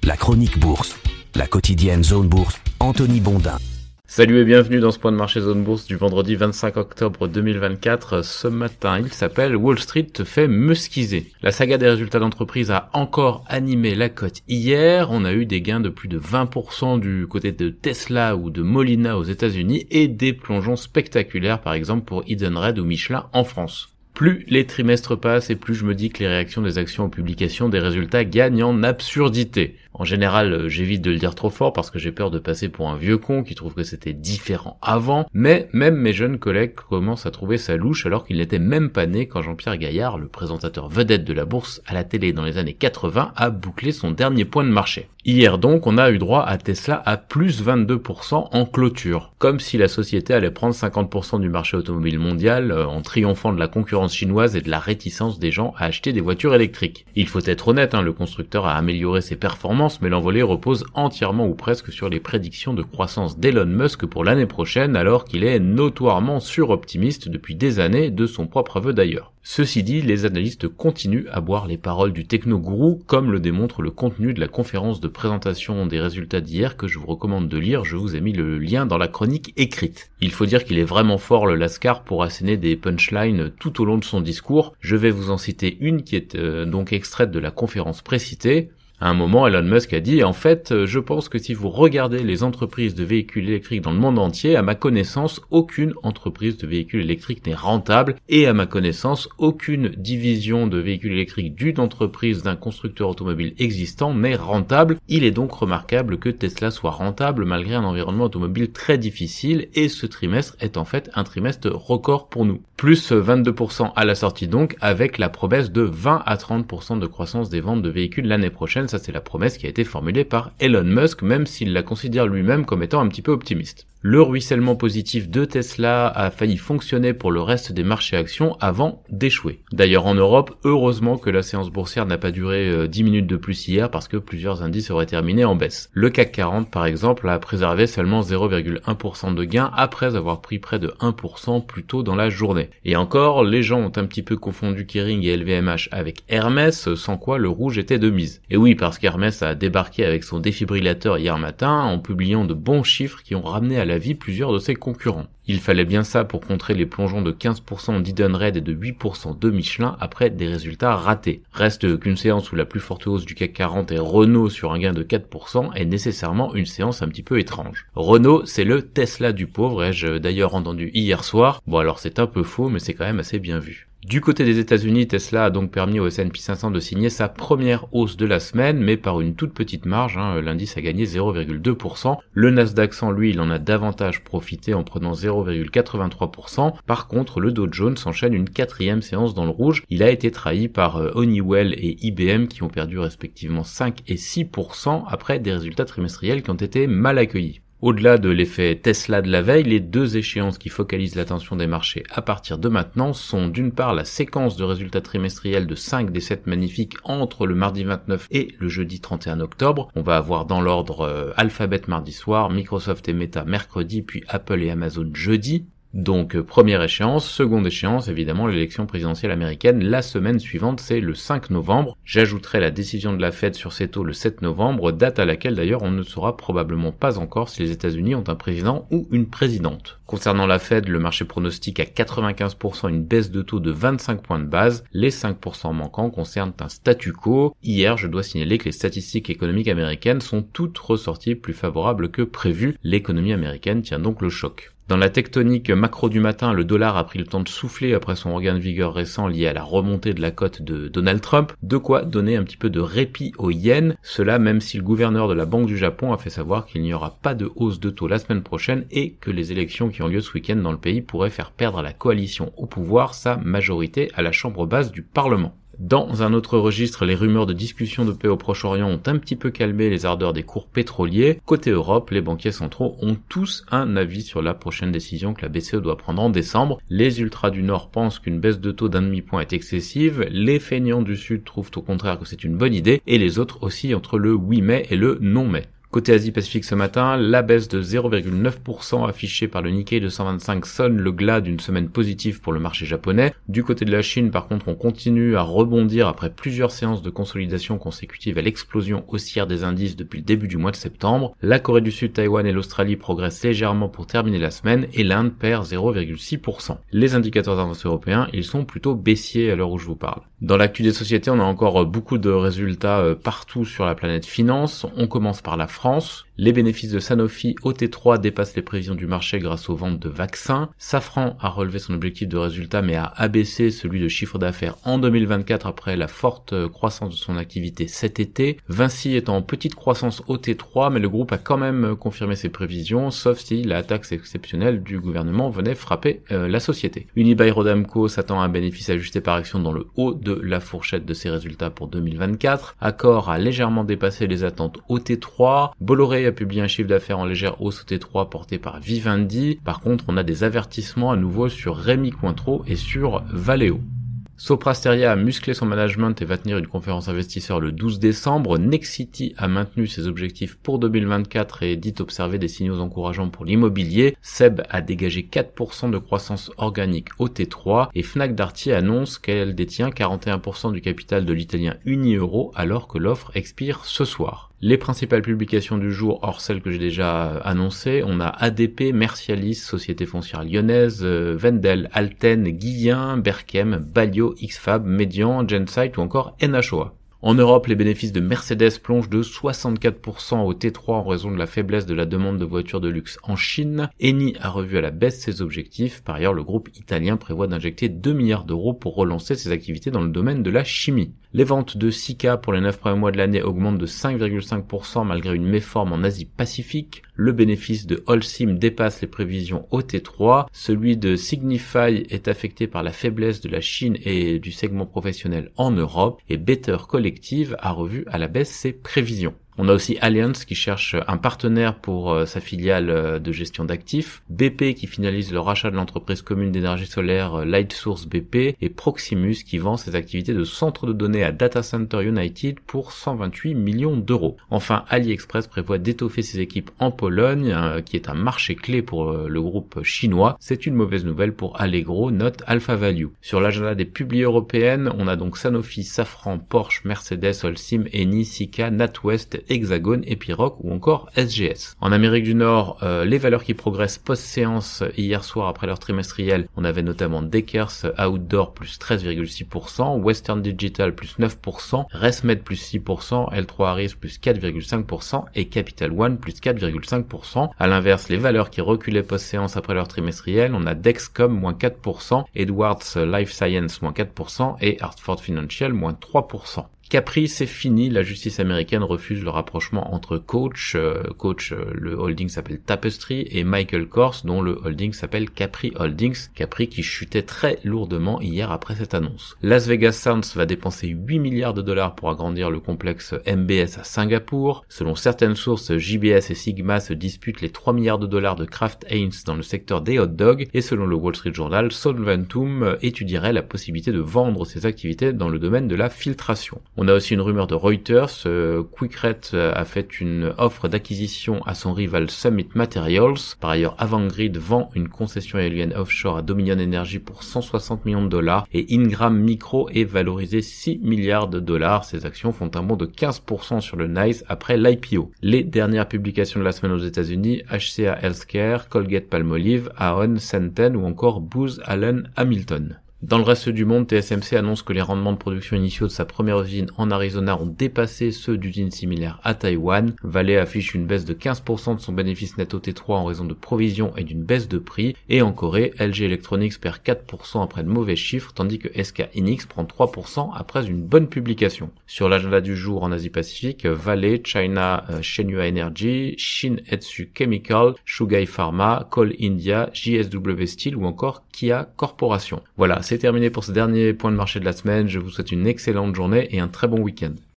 La chronique bourse, la quotidienne Zone Bourse, Anthony Bondin. Salut et bienvenue dans ce point de marché Zone Bourse du vendredi 25 octobre 2024. Ce matin, il s'appelle Wall Street te fait musquiser. La saga des résultats d'entreprise a encore animé la cote hier. On a eu des gains de plus de 20% du côté de Tesla ou de Molina aux États-Unis et des plongeons spectaculaires par exemple pour Edenred ou Michelin en France. Plus les trimestres passent et plus je me dis que les réactions des actions aux publications des résultats gagnent en absurdité. En général, j'évite de le dire trop fort parce que j'ai peur de passer pour un vieux con qui trouve que c'était différent avant, mais même mes jeunes collègues commencent à trouver ça louche alors qu'ils n'étaient même pas nés quand Jean-Pierre Gaillard, le présentateur vedette de la bourse à la télé dans les années 80, a bouclé son dernier point de marché. Hier donc, on a eu droit à Tesla à plus 22% en clôture, comme si la société allait prendre 50% du marché automobile mondial en triomphant de la concurrence chinoise et de la réticence des gens à acheter des voitures électriques. Il faut être honnête, le constructeur a amélioré ses performances, mais l'envolée repose entièrement ou presque sur les prédictions de croissance d'Elon Musk pour l'année prochaine, alors qu'il est notoirement suroptimiste depuis des années, de son propre aveu d'ailleurs. Ceci dit, les analystes continuent à boire les paroles du techno-gourou, comme le démontre le contenu de la conférence de présentation des résultats d'hier que je vous recommande de lire, je vous ai mis le lien dans la chronique écrite. Il faut dire qu'il est vraiment fort le Lascar pour asséner des punchlines tout au long de son discours. Je vais vous en citer une qui est donc extraite de la conférence précitée. À un moment, Elon Musk a dit « En fait, je pense que si vous regardez les entreprises de véhicules électriques dans le monde entier, à ma connaissance, aucune entreprise de véhicules électriques n'est rentable et à ma connaissance, aucune division de véhicules électriques d'une entreprise d'un constructeur automobile existant n'est rentable. Il est donc remarquable que Tesla soit rentable malgré un environnement automobile très difficile et ce trimestre est en fait un trimestre record pour nous. Plus 22% à la sortie donc avec la promesse de 20 à 30% de croissance des ventes de véhicules l'année prochaine. Ça c'est la promesse qui a été formulée par Elon Musk, même s'il la considère lui-même comme étant un petit peu optimiste. Le ruissellement positif de Tesla a failli fonctionner pour le reste des marchés actions avant d'échouer. D'ailleurs en Europe, heureusement que la séance boursière n'a pas duré 10 minutes de plus hier parce que plusieurs indices auraient terminé en baisse. Le CAC 40 par exemple a préservé seulement 0,1% de gain après avoir pris près de 1% plus tôt dans la journée. Et encore, les gens ont un petit peu confondu Kering et LVMH avec Hermès, sans quoi le rouge était de mise. Et oui, parce qu'Hermès a débarqué avec son défibrillateur hier matin en publiant de bons chiffres qui ont ramené à la vie plusieurs de ses concurrents. Il fallait bien ça pour contrer les plongeons de 15% d'Edenred et de 8% de Michelin après des résultats ratés. Reste qu'une séance où la plus forte hausse du CAC 40 est Renault sur un gain de 4% est nécessairement une séance un petit peu étrange. Renault, c'est le Tesla du pauvre, ai-je d'ailleurs entendu hier soir. Bon alors c'est un peu faux, mais c'est quand même assez bien vu. Du côté des États-Unis, Tesla a donc permis au S&P 500 de signer sa première hausse de la semaine, mais par une toute petite marge, l'indice a gagné 0,2%. Le Nasdaq 100, lui, il en a davantage profité en prenant 0,83%. Par contre, le Dow Jones s'enchaîne une quatrième séance dans le rouge. Il a été trahi par Honeywell et IBM qui ont perdu respectivement 5 et 6% après des résultats trimestriels qui ont été mal accueillis. Au-delà de l'effet Tesla de la veille, les deux échéances qui focalisent l'attention des marchés à partir de maintenant sont d'une part la séquence de résultats trimestriels de 5 des 7 magnifiques entre le mardi 29 et le jeudi 31 octobre. On va avoir dans l'ordre Alphabet mardi soir, Microsoft et Meta mercredi, puis Apple et Amazon jeudi. Donc première échéance, seconde échéance, évidemment l'élection présidentielle américaine, la semaine suivante c'est le 5 novembre. J'ajouterai la décision de la Fed sur ses taux le 7 novembre, date à laquelle d'ailleurs on ne saura probablement pas encore si les États-Unis ont un président ou une présidente. Concernant la Fed, le marché pronostique à 95% une baisse de taux de 25 points de base, les 5% manquants concernent un statu quo. Hier, je dois signaler que les statistiques économiques américaines sont toutes ressorties plus favorables que prévu, l'économie américaine tient donc le choc. Dans la tectonique macro du matin, le dollar a pris le temps de souffler après son regain de vigueur récent lié à la remontée de la cote de Donald Trump, de quoi donner un petit peu de répit au yen, cela même si le gouverneur de la Banque du Japon a fait savoir qu'il n'y aura pas de hausse de taux la semaine prochaine et que les élections qui ont lieu ce week-end dans le pays pourraient faire perdre à la coalition au pouvoir sa majorité à la chambre basse du Parlement. Dans un autre registre, les rumeurs de discussion de paix au Proche-Orient ont un petit peu calmé les ardeurs des cours pétroliers. Côté Europe, les banquiers centraux ont tous un avis sur la prochaine décision que la BCE doit prendre en décembre. Les ultras du Nord pensent qu'une baisse de taux d'1,5 point est excessive, les feignants du Sud trouvent au contraire que c'est une bonne idée, et les autres aussi entre le oui mais et le non mais. Côté Asie-Pacifique ce matin, la baisse de 0,9% affichée par le Nikkei 225 sonne le glas d'une semaine positive pour le marché japonais. Du côté de la Chine, par contre, on continue à rebondir après plusieurs séances de consolidation consécutives à l'explosion haussière des indices depuis le début du mois de septembre. La Corée du Sud, Taïwan et l'Australie progressent légèrement pour terminer la semaine et l'Inde perd 0,6%. Les indicateurs d'avance européens, ils sont plutôt baissiers à l'heure où je vous parle. Dans l'actu des sociétés, on a encore beaucoup de résultats partout sur la planète finance. On commence par la France. Les bénéfices de Sanofi au T3 dépassent les prévisions du marché grâce aux ventes de vaccins. Safran a relevé son objectif de résultat mais a abaissé celui de chiffre d'affaires en 2024 après la forte croissance de son activité cet été. Vinci est en petite croissance au T3 mais le groupe a quand même confirmé ses prévisions sauf si la taxe exceptionnelle du gouvernement venait frapper la société. Unibail-Rodamco s'attend à un bénéfice ajusté par action dans le haut de la fourchette de ses résultats pour 2024. Accor a légèrement dépassé les attentes au T3. Bolloré a publié un chiffre d'affaires en légère hausse au T3 porté par Vivendi. Par contre, on a des avertissements à nouveau sur Rémy Cointreau et sur Valeo. Sopra Steria a musclé son management et va tenir une conférence investisseurs le 12 décembre. Nexity a maintenu ses objectifs pour 2024 et dit observer des signaux encourageants pour l'immobilier. SEB a dégagé 4% de croissance organique au T3 et Fnac Darty annonce qu'elle détient 41% du capital de l'italien Unieuro alors que l'offre expire ce soir. Les principales publications du jour, hors celles que j'ai déjà annoncées, on a ADP, Mercialis, Société foncière lyonnaise, Wendel, Alten, Guillen, Berchem, Balio, XFAB, Median, Gensight ou encore NHOA. En Europe, les bénéfices de Mercedes plongent de 64% au T3 en raison de la faiblesse de la demande de voitures de luxe en Chine. Eni a revu à la baisse ses objectifs. Par ailleurs, le groupe italien prévoit d'injecter 2 milliards d'euros pour relancer ses activités dans le domaine de la chimie. Les ventes de Sika pour les 9 premiers mois de l'année augmentent de 5,5% malgré une méforme en Asie-Pacifique. Le bénéfice de Holcim dépasse les prévisions au T3. Celui de Signify est affecté par la faiblesse de la Chine et du segment professionnel en Europe. Et Better Collective a revu à la baisse ses prévisions. On a aussi Allianz qui cherche un partenaire pour sa filiale de gestion d'actifs, BP qui finalise le rachat de l'entreprise commune d'énergie solaire Lightsource BP et Proximus qui vend ses activités de centre de données à Data Center United pour 128 millions d'euros. Enfin, AliExpress prévoit d'étoffer ses équipes en Pologne, qui est un marché clé pour le groupe chinois. C'est une mauvaise nouvelle pour Allegro, note Alpha Value. Sur l'agenda des publiés européennes, on a donc Sanofi, Safran, Porsche, Mercedes, Holcim, Eni, Sika, NatWest, Hexagon, Epiroc ou encore SGS. En Amérique du Nord, les valeurs qui progressent post-séance hier soir après leur trimestriel, on avait notamment Deckers Outdoor plus 13,6%, Western Digital plus 9%, Resmed plus 6%, L3 Harris plus 4,5% et Capital One plus 4,5%. À l'inverse, les valeurs qui reculaient post-séance après leur trimestriel, on a Dexcom moins 4%, Edwards Life Science moins 4% et Hartford Financial moins 3%. Capri, c'est fini, la justice américaine refuse le rapprochement entre Coach, le holding s'appelle Tapestry, et Michael Kors, dont le holding s'appelle Capri Holdings, Capri qui chutait très lourdement hier après cette annonce. Las Vegas Sands va dépenser 8 milliards de dollars pour agrandir le complexe MBS à Singapour. Selon certaines sources, JBS et Sigma se disputent les 3 milliards de dollars de Kraft Heinz dans le secteur des hot dogs, et selon le Wall Street Journal, Solventum étudierait la possibilité de vendre ses activités dans le domaine de la filtration. On a aussi une rumeur de Reuters, Quikrete a fait une offre d'acquisition à son rival Summit Materials. Par ailleurs, Avangrid vend une concession éolienne offshore à Dominion Energy pour 160 millions de dollars et Ingram Micro est valorisé 6 milliards de dollars. Ces actions font un bond de 15% sur le NYSE après l'IPO. Les dernières publications de la semaine aux États-Unis, HCA Healthcare, Colgate-Palmolive, Aon, Centene ou encore Booz Allen Hamilton. Dans le reste du monde, TSMC annonce que les rendements de production initiaux de sa première usine en Arizona ont dépassé ceux d'usines similaires à Taïwan. Vale affiche une baisse de 15% de son bénéfice net au T3 en raison de provisions et d'une baisse de prix. Et en Corée, LG Electronics perd 4% après de mauvais chiffres, tandis que SK Hynix prend 3% après une bonne publication. Sur l'agenda du jour en Asie-Pacifique, Vale, China, Shenhua Energy, Shin-Etsu Chemical, Chugai Pharma, Coal India, JSW Steel ou encore Kia Corporation. Voilà, c'est terminé pour ce dernier point de marché de la semaine. Je vous souhaite une excellente journée et un très bon week-end.